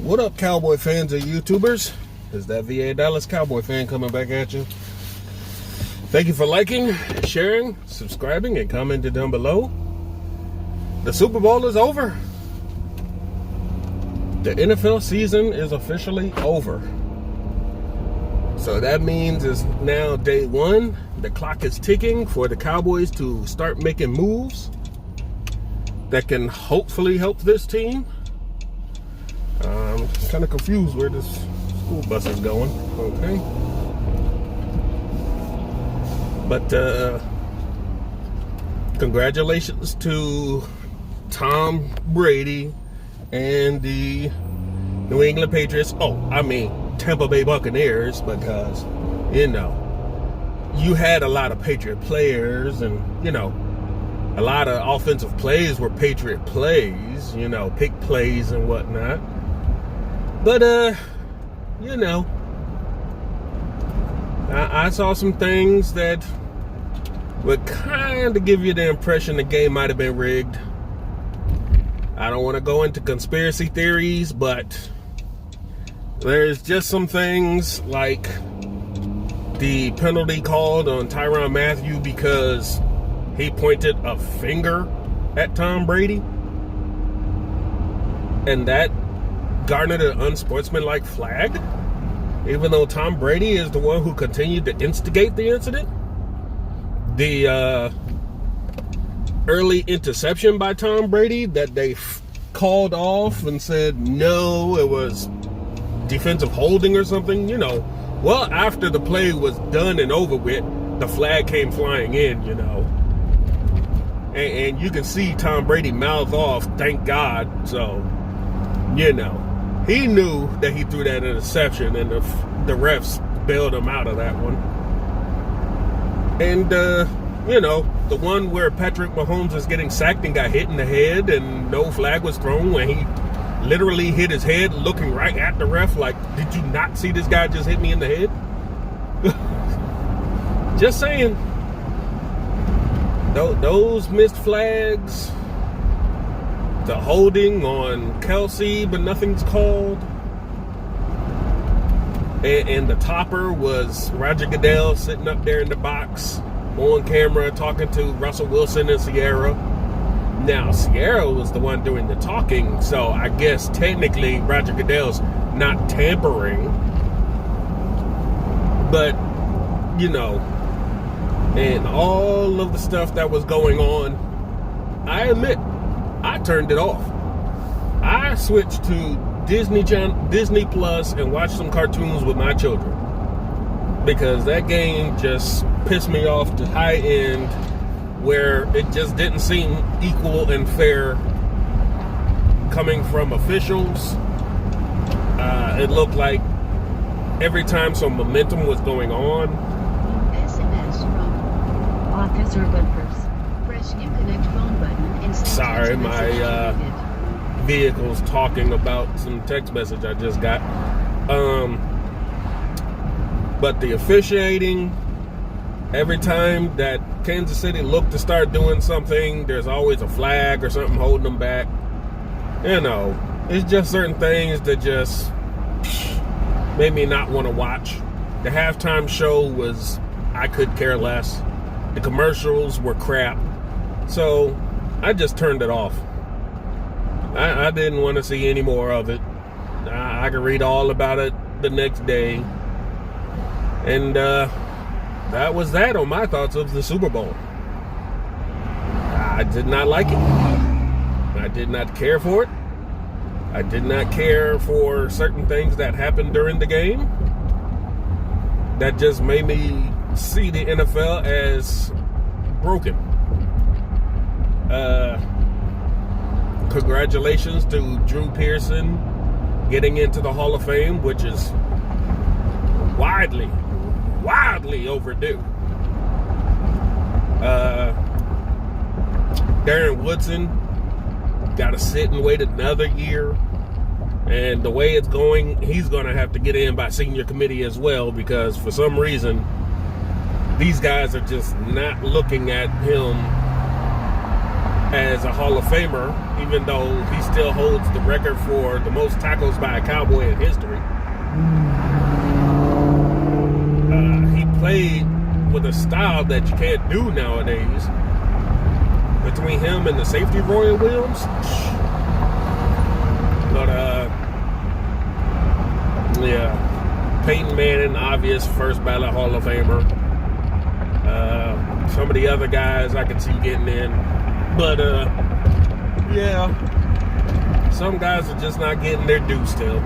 What up, Cowboy fans and YouTubers? Is that VA Dallas Cowboy fan coming back at you? Thank you for liking, sharing, subscribing, and commenting down below. The Super Bowl is over. The NFL season is officially over. So that means it's now day one. The clock is ticking for the Cowboys to start making moves that can hopefully help this team. I'm kind of confused where this school bus is going. Okay. But congratulations to Tom Brady and the New England Patriots. Tampa Bay Buccaneers, because, you had a lot of Patriot players and, a lot of offensive plays were Patriot plays, pick plays and whatnot. But, I saw some things that would kind of give you the impression the game might have been rigged. I don't want to go into conspiracy theories, but there's just some things like the penalty called on Tyrann Mathieu because he pointed a finger at Tom Brady, and that garnered an unsportsmanlike flag, even though Tom Brady is the one who continued to instigate the incident. The early interception by Tom Brady that they called off and said no, it was defensive holding or something, well, after the play was done and over with, the flag came flying in, and you can see Tom Brady mouth off, thank God. So, he knew that he threw that interception, and the refs bailed him out of that one. And, the one where Patrick Mahomes is getting sacked and got hit in the head and no flag was thrown when he literally hit his head looking right at the ref like, did you not see this guy just hit me in the head? Just saying. Those missed flags, the holding on Kelsey, but nothing's called. And the topper was Roger Goodell sitting up there in the box on camera talking to Russell Wilson and Sierra. Now, Sierra was the one doing the talking, so I guess technically Roger Goodell's not tampering. But, and all of the stuff that was going on, I admit, I turned it off. I switched to Disney Plus and watched some cartoons with my children, because that game just pissed me off to high end, where it just didn't seem equal and fair coming from officials. It looked like every time some momentum was going on. SMS from Officer Bumpers. Press you connect phone button and sorry, my vehicle's talking about some text message I just got. But the officiating, every time that Kansas City looked to start doing something, there's always a flag or something holding them back. It's just certain things that just made me not want to watch. The halftime show was, I could care less. The commercials were crap. So I just turned it off. I didn't want to see any more of it. I could read all about it the next day. And that was that on my thoughts of the Super Bowl. I did not like it. I did not care for it. I did not care for certain things that happened during the game. That just made me see the NFL as broken. Congratulations to Drew Pearson getting into the Hall of Fame, which is widely overdue. Darren Woodson got to sit and wait another year, and the way it's going, he's going to have to get in by senior committee as well, because for some reason these guys are just not looking at him as a Hall of Famer, even though he still holds the record for the most tackles by a Cowboy in history. He played with a style that you can't do nowadays. Between him and the safety Roy Williams. But, yeah. Peyton Manning, obvious first ballot Hall of Famer. Some of the other guys I can see getting in. But, yeah. Some guys are just not getting their due still.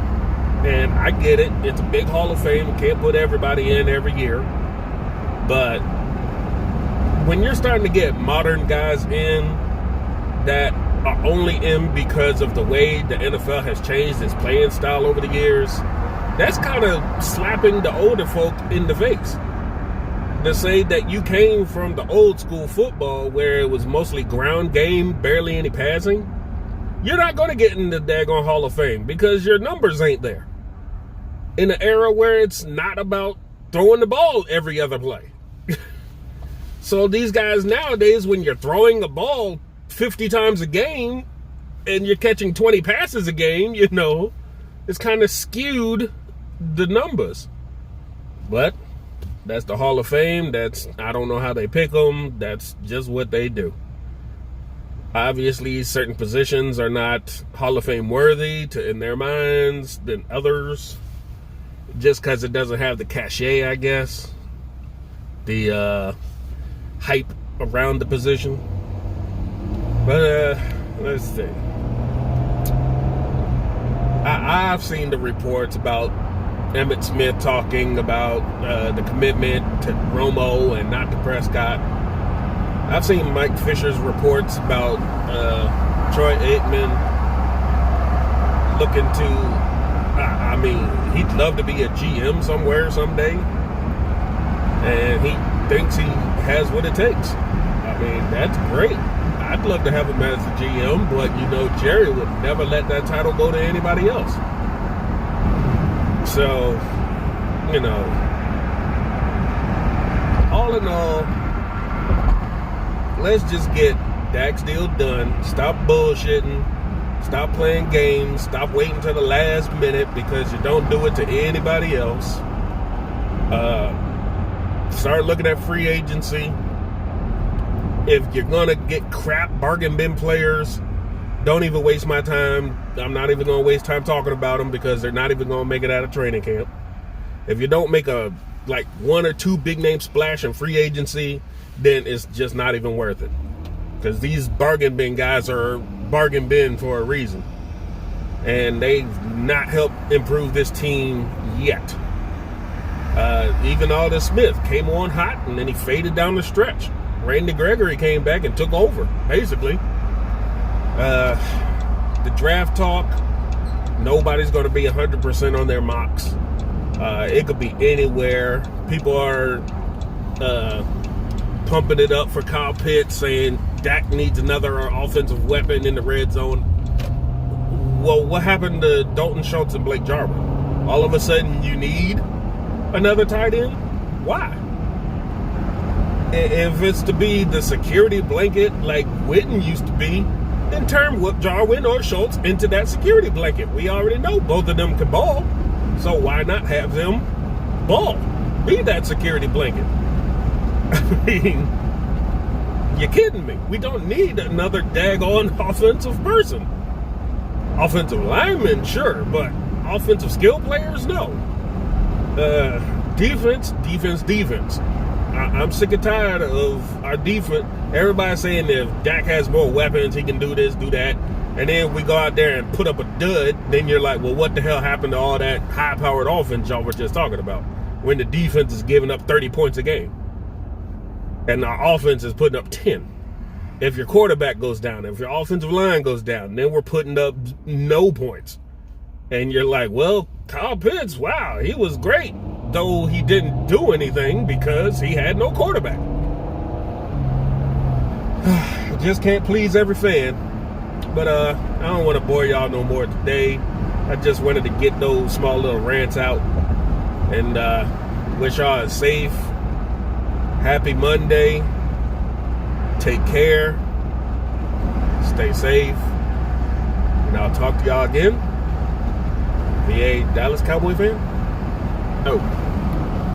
And I get it. It's a big Hall of Fame. You can't put everybody in every year. But when you're starting to get modern guys in that are only in because of the way the NFL has changed its playing style over the years, that's kind of slapping the older folk in the face. To say that you came from the old school football where it was mostly ground game, barely any passing, you're not going to get in the daggone Hall of Fame because your numbers ain't there. In an era where it's not about throwing the ball every other play. So these guys nowadays, when you're throwing a ball 50 times a game and you're catching 20 passes a game, you know, it's kind of skewed the numbers. But that's the Hall of Fame. I don't know how they pick them. That's just what they do. Obviously, certain positions are not Hall of Fame worthy in their minds than others. Just because it doesn't have the cachet, I guess. The hype around the position. But let's see. I've seen the reports about Emmitt Smith talking about the commitment to Romo and not to Prescott. I've seen Mike Fisher's reports about Troy Aikman looking to, I mean, he'd love to be a GM somewhere someday. And he thinks he has what it takes. I mean, that's great. I'd love to have him as a GM, but, you know, Jerry would never let that title go to anybody else. So, you know, all in all, let's just get Dak's deal done. Stop bullshitting. Stop playing games. Stop waiting till the last minute because you don't do it to anybody else. Start looking at free agency. If you're going to get crap bargain bin players, don't even waste my time. I'm not even going to waste time talking about them because they're not even going to make it out of training camp. If you don't make a one or two big name splash in free agency, then it's just not even worth it. Because these bargain bin guys are bargain bin for a reason. And they've not helped improve this team yet. Even Aldis Smith came on hot and then he faded down the stretch. Randy Gregory came back and took over, basically. The draft talk, nobody's going to be 100% on their mocks. It could be anywhere. People are pumping it up for Kyle Pitts, saying Dak needs another offensive weapon in the red zone. Well, what happened to Dalton Schultz and Blake Jarwin? All of a sudden, you need another tight end? Why? If it's to be the security blanket like Witten used to be, then turn Jarwin or Schultz into that security blanket. We already know both of them can ball, so why not have them ball? Be that security blanket. I mean, you're kidding me. We don't need another daggone offensive person. Offensive linemen, sure, but offensive skill players, no. Defense. I'm sick and tired of our defense. Everybody's saying if Dak has more weapons, he can do this, do that. And then we go out there and put up a dud. Then you're like, well, what the hell happened to all that high-powered offense y'all were just talking about? When the defense is giving up 30 points a game. And our offense is putting up 10. If your quarterback goes down, if your offensive line goes down, then we're putting up no points. And you're like, well, Kyle Pitts, wow, he was great. Though he didn't do anything because he had no quarterback. Just can't please every fan. But I don't want to bore y'all no more today. I just wanted to get those small little rants out. And wish y'all a safe, happy Monday. Take care. Stay safe. And I'll talk to y'all again. VA Dallas Cowboy fan? No.